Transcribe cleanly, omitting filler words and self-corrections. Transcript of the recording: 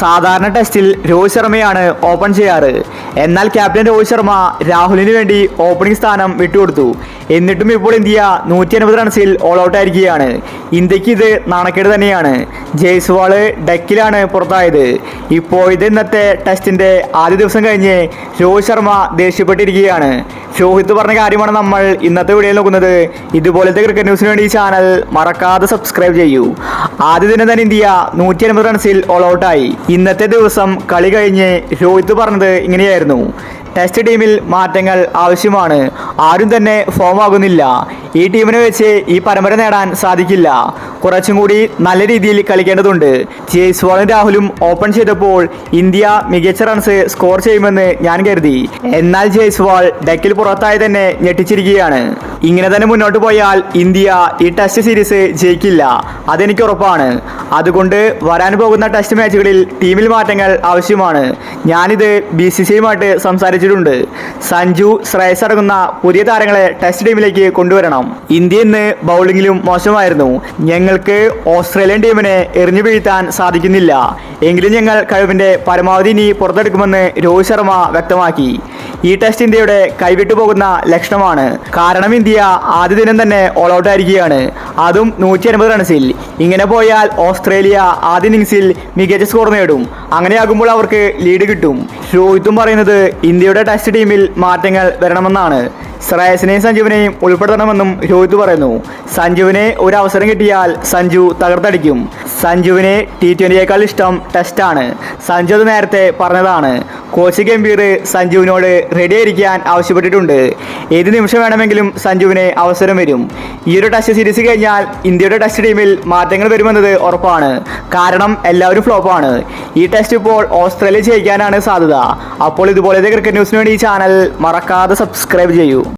സാധാരണ ടെസ്റ്റിൽ രോഹിത് ശർമ്മയാണ് ഓപ്പൺ ചെയ്യാറ്. എന്നാൽ ക്യാപ്റ്റൻ രോഹിത് ശർമ്മ രാഹുലിന് വേണ്ടി ഓപ്പണിംഗ് സ്ഥാനം വിട്ടുകൊടുത്തു. എന്നിട്ടും ഇപ്പോൾ ഇന്ത്യ 150 റൺസിൽ ഓൾ ഔട്ട് ആയിരിക്കുകയാണ്. ഇന്ത്യക്ക് ഇത് നാണക്കേട് തന്നെയാണ്. ജയ്സ്വാള് ഡെക്കിലാണ് പുറത്തായത്. ഇപ്പോൾ ഇത് ഇന്നത്തെ ടെസ്റ്റിന്റെ ആദ്യ ദിവസം കഴിഞ്ഞ് രോഹിത് ശർമ്മ ദേഷ്യപ്പെട്ടിരിക്കുകയാണ്. രോഹിത് പറഞ്ഞ കാര്യമാണ് നമ്മൾ ഇന്നത്തെ വീഡിയോയിൽ നോക്കുന്നത്. ഇതുപോലത്തെ ക്രിക്കറ്റ് ന്യൂസിന് വേണ്ടി ഈ ചാനൽ മറക്കാതെ സബ്സ്ക്രൈബ് ചെയ്യൂ. ആദ്യ ദിനം തന്നെ ഇന്ത്യ 150 റൺസിൽ ഓൾ ഔട്ടായി. ഇന്നത്തെ ദിവസം കളി കഴിഞ്ഞ് രോഹിത് പറഞ്ഞത് ഇങ്ങനെയായിരുന്നു: ടെസ്റ്റ് ടീമിൽ മാറ്റങ്ങൾ ആവശ്യമാണ്. ആരും തന്നെ ഫോം ആകുന്നില്ല. ഈ ടീമിനെ വെച്ച് ഈ പരമ്പര നേടാൻ സാധിക്കില്ല. കുറച്ചും കൂടി നല്ല രീതിയിൽ കളിക്കേണ്ടതുണ്ട്. ജയ്സ്വാളും രാഹുലും ഓപ്പൺ ചെയ്തപ്പോൾ ഇന്ത്യ മികച്ച റൺസ് സ്കോർ ചെയ്യുമെന്ന് ഞാൻ കരുതി. എന്നാൽ ജയ്സ്വാൾ ഡെക്കിൽ പുറത്തായി തന്നെ ഞെട്ടിച്ചിരിക്കുകയാണ്. ഇങ്ങനെ തന്നെ മുന്നോട്ട് പോയാൽ ഇന്ത്യ ഈ ടെസ്റ്റ് സീരീസ് ജയിക്കില്ല, അതെനിക്ക് ഉറപ്പാണ്. അതുകൊണ്ട് വരാൻ പോകുന്ന ടെസ്റ്റ് മാച്ചുകളിൽ ടീമിൽ മാറ്റങ്ങൾ ആവശ്യമാണ്. ഞാനിത് BCCIയുമായിട്ട് സംസാരിച്ചിട്ടുണ്ട്. സഞ്ജു, ശ്രേയസ് അടങ്ങുന്ന പുതിയ താരങ്ങളെ ടെസ്റ്റ് ടീമിലേക്ക് കൊണ്ടുവരണം. ഇന്ത്യ ഇന്ന് ബൗളിംഗിലും മോശമായിരുന്നു. ഞങ്ങൾക്ക് ഓസ്ട്രേലിയൻ ടീമിനെ എറിഞ്ഞു വീഴ്ത്താൻ സാധിക്കുന്നില്ല. എങ്കിലും ഞങ്ങൾ കഴിവിന്റെ പരമാവധി ഇനി പുറത്തെടുക്കുമെന്ന് രോഹിത് ശർമ്മ വ്യക്തമാക്കി. ഈ ടെസ്റ്റ് ഇന്ത്യയുടെ കൈവിട്ടു പോകുന്ന ലക്ഷണമാണ്. കാരണം ഇന്ത്യ ആദ്യ ദിനം തന്നെ ഓൾ ഔട്ട് ആയിരിക്കുകയാണ്, അതും 150 റൺസിൽ. ഇങ്ങനെ പോയാൽ ഓസ്ട്രേലിയ ആദ്യ ഇന്നിംഗ്സിൽ മികച്ച സ്കോർ നേടും. അങ്ങനെയാകുമ്പോൾ അവർക്ക് ലീഡ് കിട്ടും. രോഹിത്തും പറയുന്നത് ഇന്ത്യയുടെ ടെസ്റ്റ് ടീമിൽ മാറ്റങ്ങൾ വരണമെന്നാണ്. ശ്രേയസിനെയും സഞ്ജുവിനെയും ഉൾപ്പെടുത്തണമെന്നും രോഹിത് പറയുന്നു. സഞ്ജുവിന് ഒരു അവസരം കിട്ടിയാൽ സഞ്ജു തകർത്തടിക്കും. സഞ്ജുവിന് T20യേക്കാൾ ഇഷ്ടം ടെസ്റ്റാണ്. സഞ്ജു അത് നേരത്തെ പറഞ്ഞതാണ്. കോച്ച് ഗംഭീർ സഞ്ജുവിനോട് റെഡി ആയിരിക്കാൻ ആവശ്യപ്പെട്ടിട്ടുണ്ട്. ഏത് നിമിഷം വേണമെങ്കിലും സഞ്ജുവിന് അവസരം വരും. ഈ ഒരു ടെസ്റ്റ് സീരീസ് കഴിഞ്ഞാൽ ഇന്ത്യയുടെ ടെസ്റ്റ് ടീമിൽ മാറ്റങ്ങൾ വരുമെന്നത് ഉറപ്പാണ്. കാരണം എല്ലാവരും ഫ്ലോപ്പാണ്. ഈ ടെസ്റ്റ് ഇപ്പോൾ ഓസ്ട്രേലിയ ജയിക്കാനാണ് സാധ്യത. അപ്പോൾ ഇതുപോലത്തെ ക്രിക്കറ്റ് ന്യൂസിന് വേണ്ടി ഈ ചാനൽ മറക്കാതെ സബ്സ്ക്രൈബ് ചെയ്യൂ.